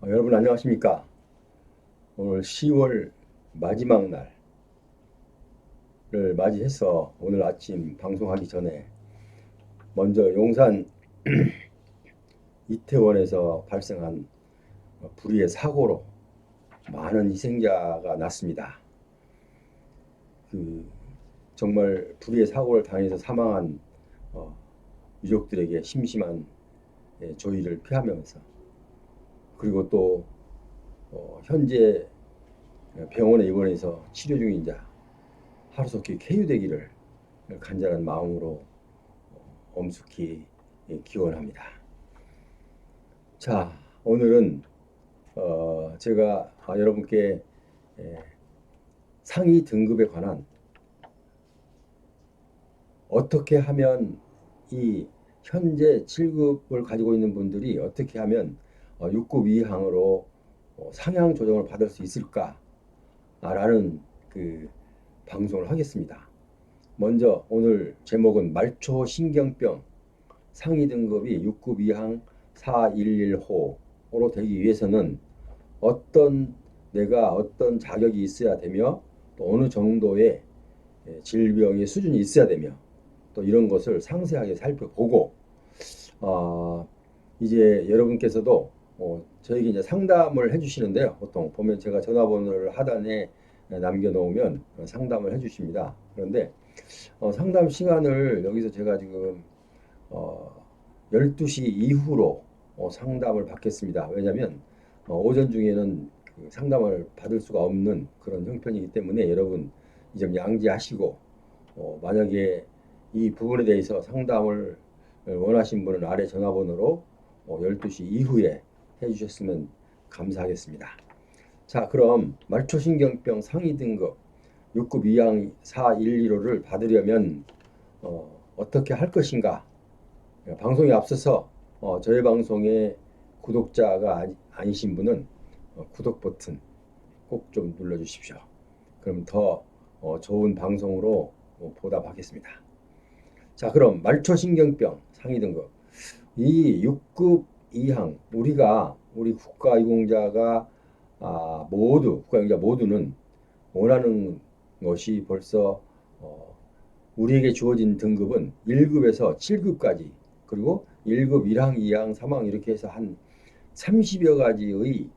여러분 안녕하십니까? 오늘 10월 마지막 날을 맞이해서 오늘 아침 방송하기 전에 먼저 용산 이태원에서 발생한 불의의 사고로 많은 희생자가 났습니다. 그 정말 불의의 사고를 당해서 사망한 어, 유족들에게 심심한 조의를 표하면서, 그리고 또 현재 병원에 입원해서 치료 중인 자 하루속히 쾌유되기를 간절한 마음으로 엄숙히 기원합니다. 자, 오늘은 제가 여러분께 상위 등급에 관한, 어떻게 하면 이 현재 7급을 가지고 있는 분들이 어떻게 하면 6급 이항으로 상향 조정을 받을 수 있을까라는 그 방송을 하겠습니다. 먼저 오늘 제목은 말초신경병 상위 등급이 6급 이항 411호로 되기 위해서는 내가 어떤 자격이 있어야 되며, 또 어느 정도의 질병의 수준이 있어야 되며, 또 이런 것을 상세하게 살펴보고, 이제 여러분께서도 저에게 이제 상담을 해주시는데요. 보통 보면 제가 전화번호를 하단에 남겨놓으면 상담을 해주십니다. 그런데 상담 시간을 여기서 제가 지금 12시 이후로 상담을 받겠습니다. 왜냐하면 오전 중에는 그 상담을 받을 수가 없는 그런 형편이기 때문에 여러분 이 점 양지하시고, 만약에 이 부분에 대해서 상담을 원하신 분은 아래 전화번호로 12시 이후에 해주셨으면 감사하겠습니다. 자, 그럼 말초신경병 상위 등급 6급 이항 411호를 받으려면 어떻게 할 것인가? 방송에 앞서서 저희 방송의 구독자가 아니신 분은 구독 버튼 꼭 좀 눌러주십시오. 그럼 더 좋은 방송으로 보답하겠습니다. 자, 그럼 말초신경병 상위 등급 이 6급 이항, 우리 국가유공자가 국가유공자 모두는 원하는 것이 벌써 우리에게 주어진 등급은 1급에서 7급까지, 그리고 1급 1항, 2항, 3항 이렇게 해서 한 30여 가지의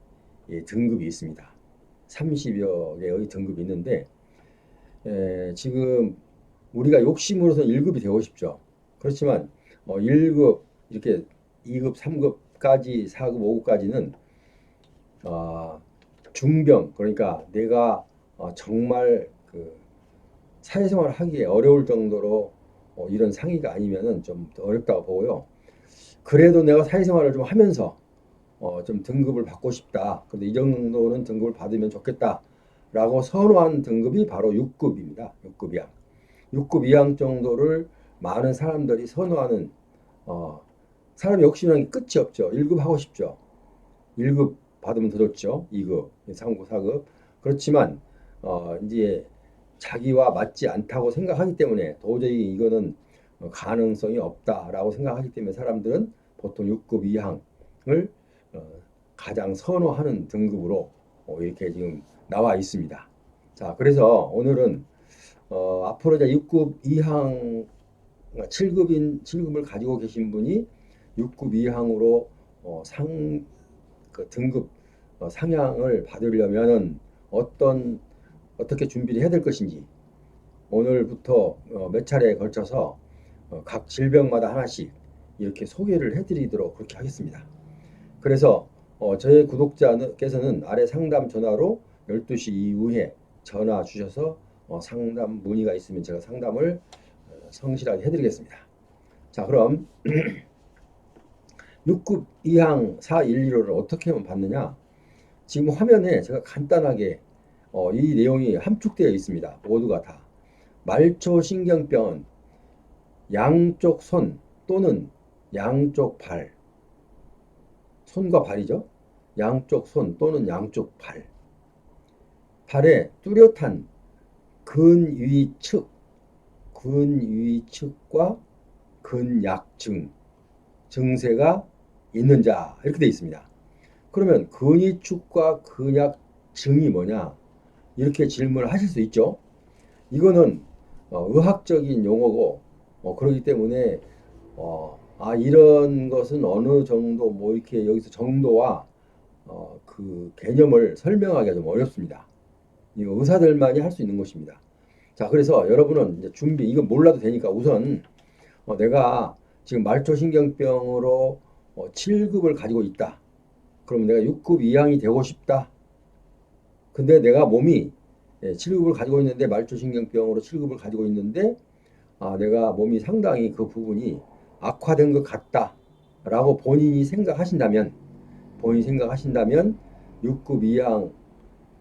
등급이 있습니다. 30여 개의 등급이 있는데, 지금 우리가 욕심으로서 1급이 되고 싶죠. 그렇지만 1급, 이렇게 2급, 3급까지, 4급, 5급까지는 중병, 그러니까 내가 정말 그 사회생활을 하기에 어려울 정도로 이런 상위가 아니면은 좀 어렵다고 보고요. 그래도 내가 사회생활을 좀 하면서 좀 등급을 받고 싶다. 근데 이 정도는 등급을 받으면 좋겠다라고 선호한 등급이 바로 6급입니다. 6급 이항. 6급 이항 정도를 많은 사람들이 선호하는, 사람 욕심이라는 게 끝이 없죠. 1급 하고 싶죠. 1급 받으면 더 좋죠. 2급, 3급, 4급. 그렇지만 이제 자기와 맞지 않다고 생각하기 때문에, 도저히 이거는 가능성이 없다라고 생각하기 때문에 사람들은 보통 6급 이항을 가장 선호하는 등급으로 이렇게 지금 나와 있습니다. 자, 그래서 오늘은 앞으로 이제 6급 이항, 7급을 가지고 계신 분이 6급 이항으로 그 등급 상향을 받으려면은 어떻게 준비를 해야 될 것인지, 오늘부터 몇 차례에 걸쳐서 각 질병마다 하나씩 이렇게 소개를 해드리도록 그렇게 하겠습니다. 그래서 저희 구독자께서는 아래 상담 전화로 12시 이후에 전화 주셔서 상담 문의가 있으면 제가 상담을 성실하게 해드리겠습니다. 자, 그럼 6급 이항 411호를 어떻게 하면 받느냐? 지금 화면에 제가 간단하게 이 내용이 함축되어 있습니다. 모두가 다. 말초신경병은 양쪽 손 또는 양쪽 발, 손과 발이죠. 양쪽 손 또는 양쪽 발, 발에 뚜렷한 근위측과 근약증 증세가 있는 자, 이렇게 되어 있습니다. 그러면 근위축과 근약증이 뭐냐? 이렇게 질문을 하실 수 있죠. 이거는 의학적인 용어고 그렇기 때문에 이런 것은 어느 정도 뭐 이렇게 여기서 정도와 그 개념을 설명하기가 좀 어렵습니다. 이거 의사들만이 할 수 있는 것입니다. 자, 그래서 여러분은 이제 준비, 이거 몰라도 되니까 우선 내가 지금 말초신경병으로 7급을 가지고 있다. 그럼 내가 6급 이항이 되고 싶다. 근데 내가 몸이 7급을 가지고 있는데 말초신경병으로 7급을 가지고 있는데 내가 몸이 상당히 그 부분이 악화된 것 같다라고 본인이 생각하신다면 6급 이항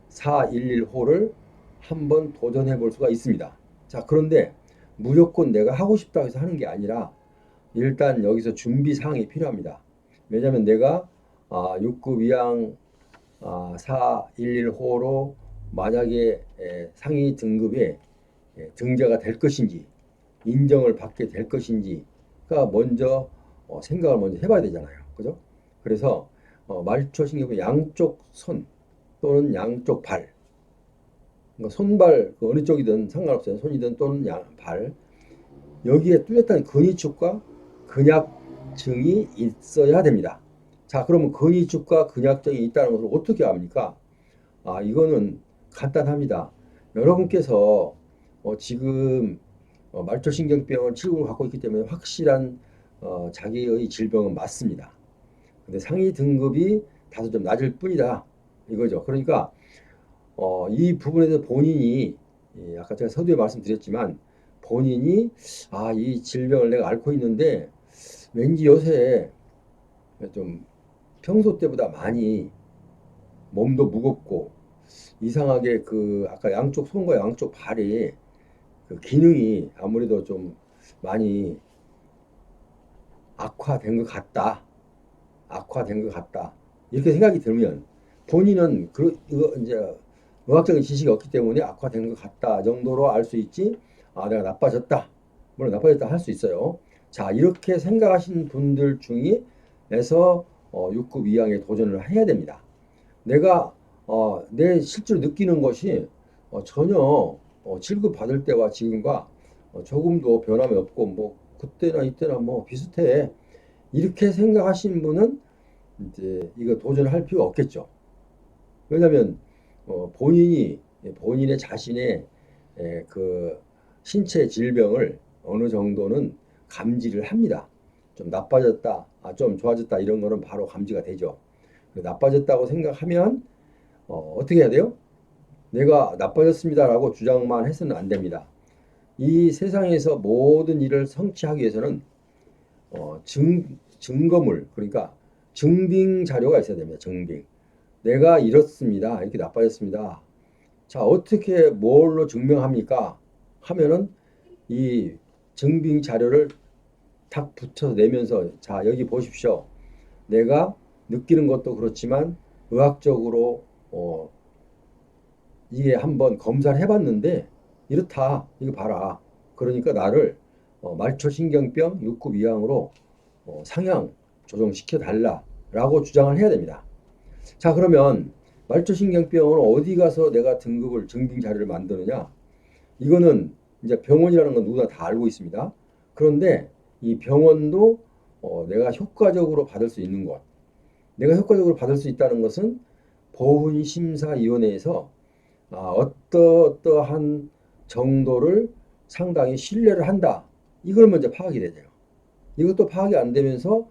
411호를 한번 도전해 볼 수가 있습니다. 자, 그런데 무조건 내가 하고 싶다고 해서 하는 게 아니라 일단 여기서 준비 사항이 필요합니다. 왜냐하면 내가 6급 이항 411호로 만약에 상위 등급에 등재가 될 것인지 인정을 받게 될 것인지가 먼저 생각을 먼저 해봐야 되잖아요. 그죠? 그래서 말초신경의 양쪽 손 또는 양쪽 발, 그러니까 손발 그 어느 쪽이든 상관없어요. 손이든 또는 발, 여기에 뚜렷한 근위축과 근약증이 있어야 됩니다. 자, 그러면 근위축과 근약증이 있다는 것을 어떻게 압니까? 이거는 간단합니다. 여러분께서 지금 말초신경병을 치료를 갖고 있기 때문에 확실한 자기의 질병은 맞습니다. 근데 상위 등급이 다소 좀 낮을 뿐이다. 이거죠. 그러니까 이 부분에 대해서 본인이 아까 제가 서두에 말씀드렸지만 본인이 이 질병을 내가 앓고 있는데 왠지 요새 좀 평소 때보다 많이 몸도 무겁고 이상하게 그 아까 양쪽 손과 양쪽 발이 그 기능이 아무래도 좀 많이 악화된 것 같다. 악화된 것 같다. 이렇게 생각이 들면 본인은 이제 의학적인 지식이 없기 때문에 악화된 것 같다 정도로 알 수 있지. 내가 나빠졌다. 물론 나빠졌다 할 수 있어요. 자, 이렇게 생각하시는 분들 중에서 6급 이항에 도전을 해야 됩니다. 내가 내 실제로 느끼는 것이 전혀 7급 받을 때와 지금과 조금도 변함이 없고 뭐 그때나 이때나 뭐 비슷해. 이렇게 생각하시는 분은 이제 이거 도전할 필요가 없겠죠. 왜냐하면 본인의 자신의 그 신체 질병을 어느 정도는 감지를 합니다. 좀 나빠졌다, 좀 좋아졌다 이런 거는 바로 감지가 되죠. 나빠졌다고 생각하면 어떻게 해야 돼요? 내가 나빠졌습니다라고 주장만 해서는 안 됩니다. 이 세상에서 모든 일을 성취하기 위해서는 증거물, 그러니까 증빙 자료가 있어야 됩니다. 증빙. 내가 이렇습니다. 이렇게 나빠졌습니다. 자, 어떻게 뭘로 증명합니까? 하면은 이 증빙 자료를 탁 붙여서 내면서 자, 여기 보십시오. 내가 느끼는 것도 그렇지만 의학적으로 이게 한번 검사를 해봤는데 이렇다. 이거 봐라. 그러니까 나를 말초신경병 6급 이항으로 상향 조정시켜 달라라고 주장을 해야 됩니다. 자, 그러면 말초신경병은 어디 가서 내가 등급을 증빙 자료를 만드느냐? 이거는 이제 병원이라는 건 누구나 다 알고 있습니다. 그런데 이 병원도 내가 효과적으로 받을 수 있는 것, 내가 효과적으로 받을 수 있다는 것은 보훈심사위원회에서 어떠한 정도를 상당히 신뢰를 한다. 이걸 먼저 파악이 되죠. 이것도 파악이 안 되면서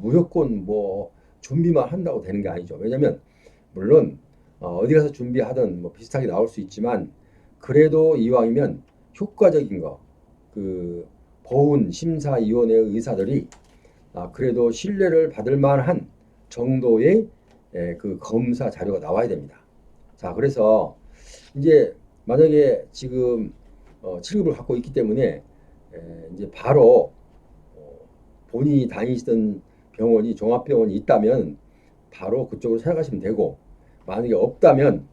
무조건 뭐 준비만 한다고 되는 게 아니죠. 왜냐면 물론 어디 가서 준비하든 뭐 비슷하게 나올 수 있지만 그래도 이왕이면 효과적인 거, 그 보훈심사위원회의 의사들이 그래도 신뢰를 받을 만한 정도의 그 검사 자료가 나와야 됩니다. 자, 그래서 이제 만약에 지금 7급을 갖고 있기 때문에 이제 바로 본인이 다니시던 병원이 종합병원이 있다면 바로 그쪽으로 생각하시면 되고, 만약에 없다면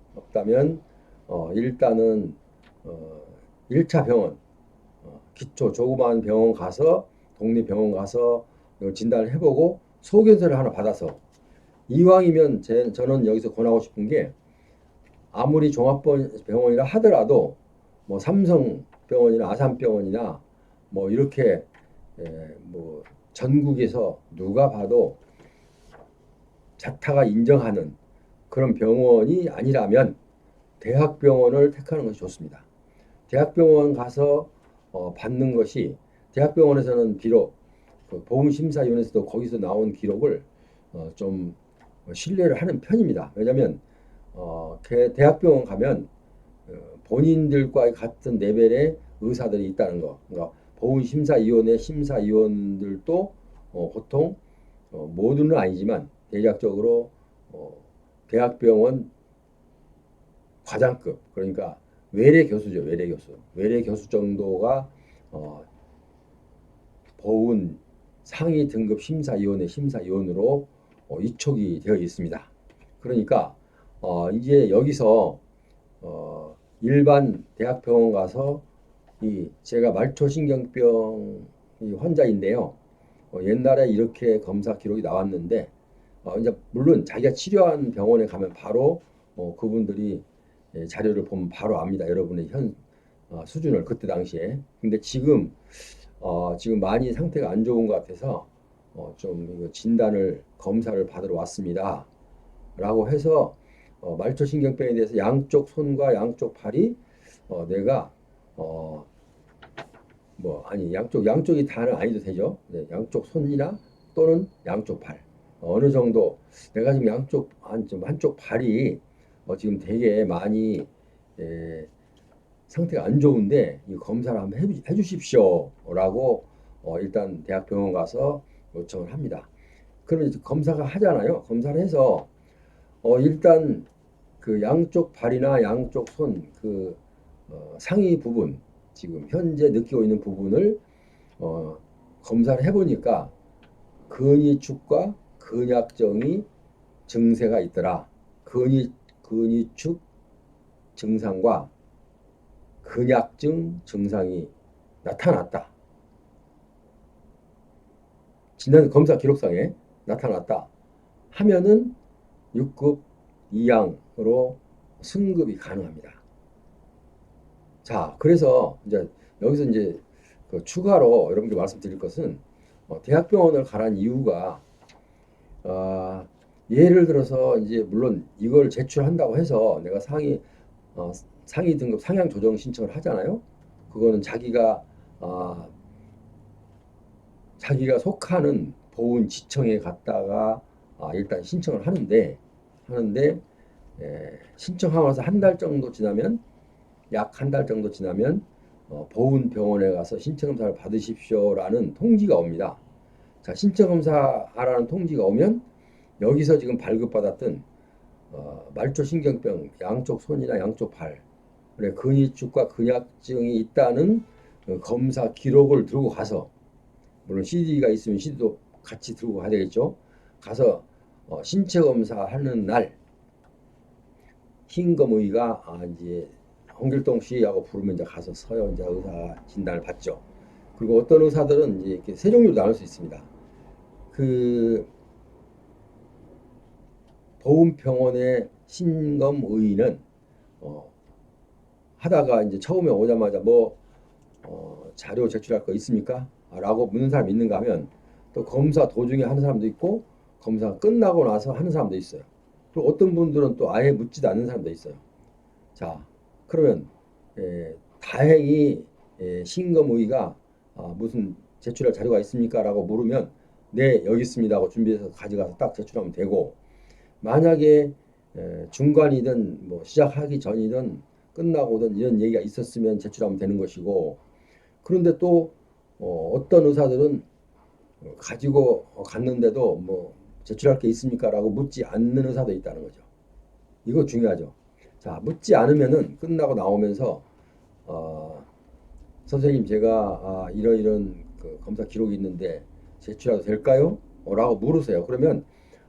일단은 1차 병원, 기초 조그마한 병원 가서 동네 병원 가서 진단을 해보고 소견서를 하나 받아서 이왕이면 저는 여기서 권하고 싶은 게 아무리 종합병원이라 하더라도 뭐 삼성병원이나 아산병원이나 뭐 이렇게 뭐 전국에서 누가 봐도 자타가 인정하는 그런 병원이 아니라면 대학병원을 택하는 것이 좋습니다. 대학병원 가서 받는 것이 대학병원에서는 비록 그 보험심사위원회에서도 거기서 나온 기록을 좀 신뢰를 하는 편입니다. 왜냐하면 대학병원 가면 본인들과 같은 레벨의 의사들이 있다는 거. 그러니까 보험심사위원회 심사위원들도 보통 모두는 아니지만 대략적으로 대학병원 과장급, 그러니까 외래 교수죠. 외래 교수. 외래 교수 정도가 보훈 상위 등급 심사위원회 심사위원으로 위촉이 되어 있습니다. 그러니까 이제 여기서 일반 대학병원 가서 제가 말초신경병 환자인데요. 옛날에 이렇게 검사 기록이 나왔는데 이제 물론 자기가 치료한 병원에 가면 바로 그분들이 자료를 보면 바로 압니다. 여러분의 현 수준을 그때 당시에. 근데 지금 많이 상태가 안 좋은 것 같아서 좀 진단을 검사를 받으러 왔습니다. 라고 해서 말초신경병에 대해서 양쪽 손과 양쪽 팔이 내가 양쪽이 다는 아니도 되죠. 네, 양쪽 손이나 또는 양쪽 팔 어느 정도 내가 지금 한쪽 팔이 지금 되게 많이 상태가 안 좋은데 이 검사를 한번 해주십시오라고 일단 대학병원 가서 요청을 합니다. 그러면 이제 검사가 하잖아요. 검사를 해서 일단 그 양쪽 발이나 양쪽 손 그 상위 부분 지금 현재 느끼고 있는 부분을 검사를 해보니까 근위축과 근약증이 증세가 있더라. 근위축 증상과 근약증 증상이 나타났다. 진단 검사 기록상에 나타났다 하면은 6급 이양으로 승급이 가능합니다. 자, 그래서 여기서 그 추가로 여러분께 말씀드릴 것은 대학병원을 가란 이유가 예를 들어서 물론 이걸 제출한다고 해서 내가 상위 등급 상향 조정 신청을 하잖아요. 그거는 자기가 속하는 보훈 지청에 갔다가 일단 신청을 하는데 신청하고 나서 한 달 정도 지나면 약 한 달 정도 지나면 보훈병원에 가서 신청검사를 받으십시오라는 통지가 옵니다. 자, 신청검사하라는 통지가 오면 여기서 지금 발급받았던 말초신경병 양쪽 손이나 양쪽 팔 근위축과 근약증이 있다는 검사 기록을 들고 가서 물론 CD가 있으면 CD도 같이 들고 가야 되겠죠. 가서 신체 검사하는 날 흰검의가 이제 홍길동 씨하고 부르면 이제 가서 서요. 이제 의사 진단을 받죠. 그리고 어떤 의사들은 이제 이렇게 세 종류로 나눌 수 있습니다. 그 보훈병원의 신검의는 하다가 이제 처음에 오자마자 자료 제출할 거 있습니까? 라고 묻는 사람이 있는가 하면 또 검사 도중에 하는 사람도 있고 검사 끝나고 나서 하는 사람도 있어요. 그리고 어떤 분들은 또 아예 묻지도 않는 사람도 있어요. 자, 그러면 다행히 신검의가 무슨 제출할 자료가 있습니까? 라고 물으면 네, 여기 있습니다 하고 준비해서 가져가서 딱 제출하면 되고, 만약에 중간이든 뭐 시작하기 전이든 끝나고든 이런 얘기가 있었으면 제출하면 되는 것이고, 그런데 또 어떤 의사들은 가지고 갔는데도 뭐 제출할 게 있습니까? 라고 묻지 않는 의사도 있다는 거죠. 이거 중요하죠. 자, 묻지 않으면은 끝나고 나오면서 선생님 제가 이런 그 검사 기록이 있는데 제출해도 될까요? 라고 물으세요. 그러면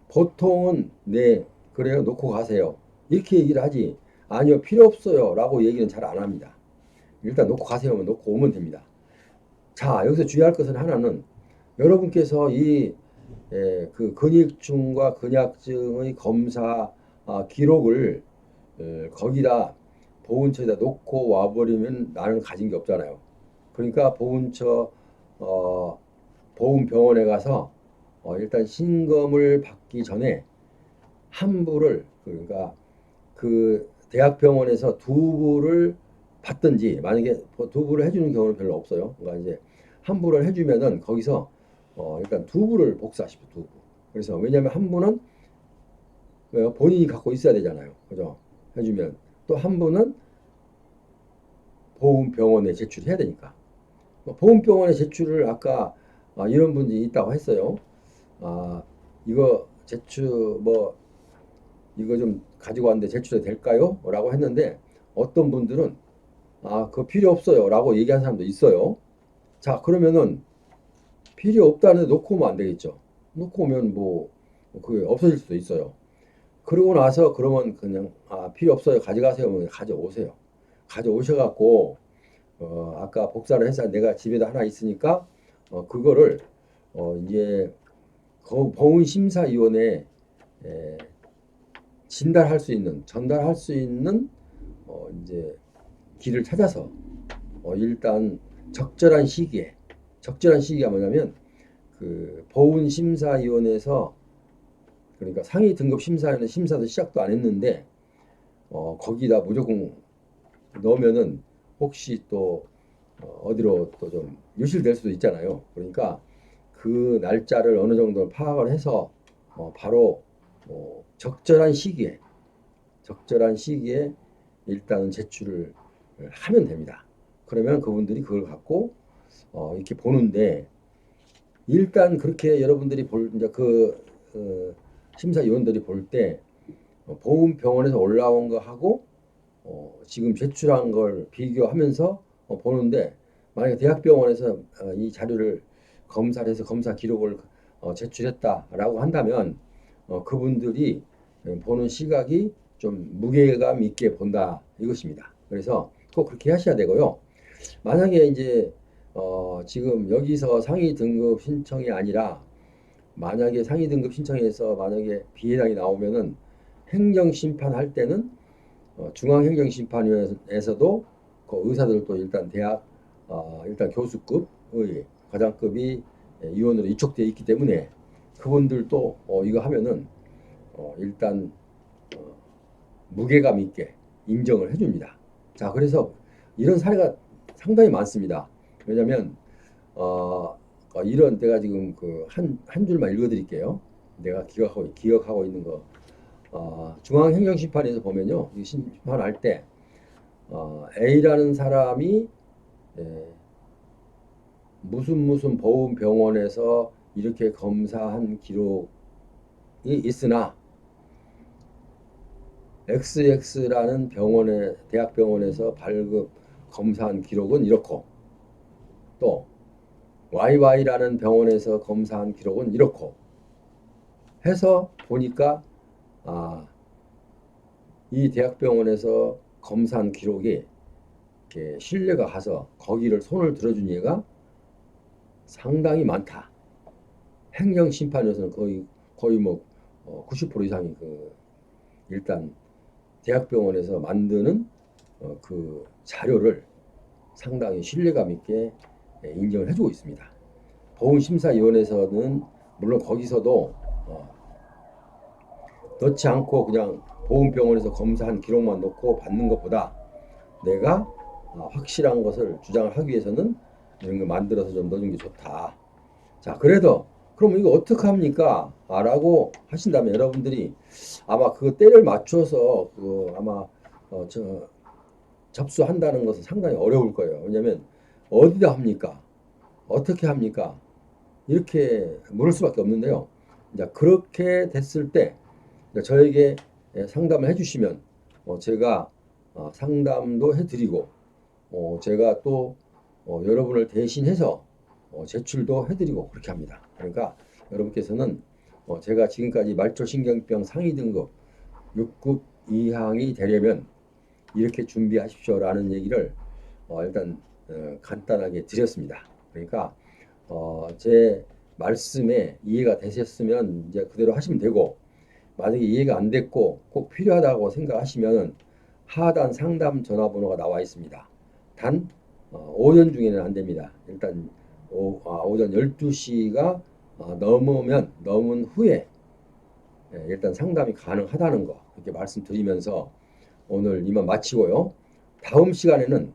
보통은 네, 그래요, 놓고 가세요, 이렇게 얘기를 하지, 아니요, 필요 없어요 라고 얘기는 잘 안 합니다. 일단 놓고 가세요면 놓고 오면 됩니다. 자, 여기서 주의할 것은 하나는, 여러분께서 이 그 근육증과 근약증의 검사 기록을 거기다 보훈처에다 놓고 와버리면 나는 가진 게 없잖아요. 그러니까 보훈병원에 가서 일단 신검을 받기 전에 한 부를, 그러니까 그 대학병원에서 두 부를 받든지, 만약에 두 부를 해주는 경우는 별로 없어요. 그러니까 이제 한 부를 해주면은 거기서 일단 두 부를 복사하십시오. 두 부. 그래서 왜냐하면 한 부는 본인이 갖고 있어야 되잖아요. 그죠? 해주면 또 한 부는 보훈병원에 제출해야 되니까. 보훈병원에 제출을 아까 이런 분이 있다고 했어요. 아, 이거 제출 이거 좀 가지고 왔는데 제출해도 될까요? 라고 했는데 어떤 분들은 그거 필요 없어요 라고 얘기한 사람도 있어요. 자, 그러면은 필요 없다는데 놓고 오면 안 되겠죠. 놓고 오면 그게 없어질 수도 있어요. 그러고 나서 그러면 그냥 필요 없어요 가져가세요 하면 가져오세요. 가져오셔갖고 아까 복사를 해서 내가 집에다 하나 있으니까 그거를 이제 보훈심사위원회에 전달할 수 있는 이제 길을 찾아서 일단 적절한 시기가 뭐냐면 그 보훈심사위원회에서, 그러니까 상위 등급 심사위원회 심사도 시작도 안 했는데 거기다 무조건 넣으면은 혹시 또 어디로 또 좀 유실될 수도 있잖아요. 그러니까 그 날짜를 어느 정도 파악을 해서 바로 적절한 시기에 일단은 제출을 하면 됩니다. 그러면 그분들이 그걸 갖고 이렇게 보는데, 일단 그렇게 여러분들이 이제 심사위원들이 볼 때 보훈병원에서 올라온 거 하고 지금 제출한 걸 비교하면서 보는데, 만약에 대학병원에서 이 자료를 검사를 해서 검사 기록을 제출했다라고 한다면 그분들이 보는 시각이 좀 무게감 있게 본다 이것입니다. 그래서 꼭 그렇게 하셔야 되고요. 만약에 이제 지금 여기서 상위 등급 신청이 아니라, 만약에 상위 등급 신청에서 만약에 비해당이 나오면은 행정심판 할 때는 중앙행정심판위원회에서도 그 의사들도 일단 일단 교수급의 과장급이 위원으로 위촉되어 있기 때문에 그분들도 이거 하면은 일단 무게감 있게 인정을 해줍니다. 자, 그래서 이런 사례가 상당히 많습니다. 왜냐면 이런, 내가 지금 한 줄만 읽어드릴게요. 내가 기억하고 있는 거. 중앙행정심판에서 보면요, 이 심판할 때 A라는 사람이 무슨 보훈병원에서 이렇게 검사한 기록이 있으나 XX라는 대학병원에서 발급 검사한 기록은 이렇고, 또 YY라는 병원에서 검사한 기록은 이렇고 해서 보니까 이 대학병원에서 검사한 기록이 이렇게 신뢰가 가서 거기를 손을 들어준 예가 상당히 많다. 행정심판에서는 거의 90% 이상이 일단 대학병원에서 만드는 그 자료를 상당히 신뢰감 있게 인정을 해주고 있습니다. 보훈심사위원회에서는 물론 거기서도 넣지 않고 그냥 보훈병원에서 검사한 기록만 놓고 받는 것보다 내가 확실한 것을 주장을 하기 위해서는 이런 거 만들어서 좀 넣어준 게 좋다. 자, 그래도 그럼 이거 어떻게 합니까? 라고 하신다면 여러분들이 아마 그 때를 맞춰서 아마 접수한다는 것은 상당히 어려울 거예요. 왜냐하면 어디다 합니까? 어떻게 합니까? 이렇게 물을 수밖에 없는데요. 이제 그렇게 됐을 때 저에게 상담을 해주시면 제가 상담도 해드리고 제가 또 여러분을 대신해서 제출도 해드리고 그렇게 합니다. 그러니까 여러분께서는 제가 지금까지 말초신경병 상위 등급 6급 이항이 되려면 이렇게 준비하십시오라는 얘기를 일단 간단하게 드렸습니다. 그러니까 제 말씀에 이해가 되셨으면 이제 그대로 하시면 되고, 만약에 이해가 안 됐고 꼭 필요하다고 생각하시면 하단 상담 전화번호가 나와 있습니다. 단 오전 중에는 안 됩니다. 일단 오전 12시가 넘은 후에 일단 상담이 가능하다는 거 이렇게 말씀드리면서 오늘 이만 마치고요. 다음 시간에는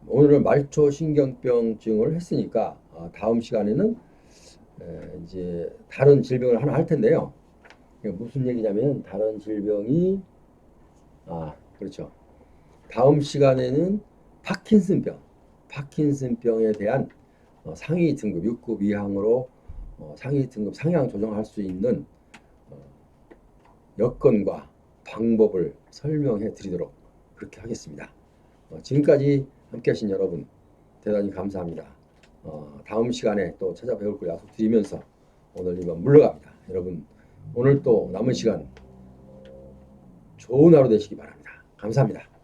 오늘은 말초신경병증을 했으니까 다음 시간에는 이제 다른 질병을 하나 할 텐데요. 이게 무슨 얘기냐면 다른 질병이 그렇죠. 다음 시간에는 파킨슨병에 대한 상위 등급 6급 이상으로 상위 등급 상향 조정할 수 있는 여건과 방법을 설명해 드리도록 그렇게 하겠습니다. 지금까지 함께 하신 여러분 대단히 감사합니다. 다음 시간에 또 찾아뵐 걸 약속드리면서 오늘 이만 물러갑니다. 여러분 오늘 또 남은 시간 좋은 하루 되시기 바랍니다. 감사합니다.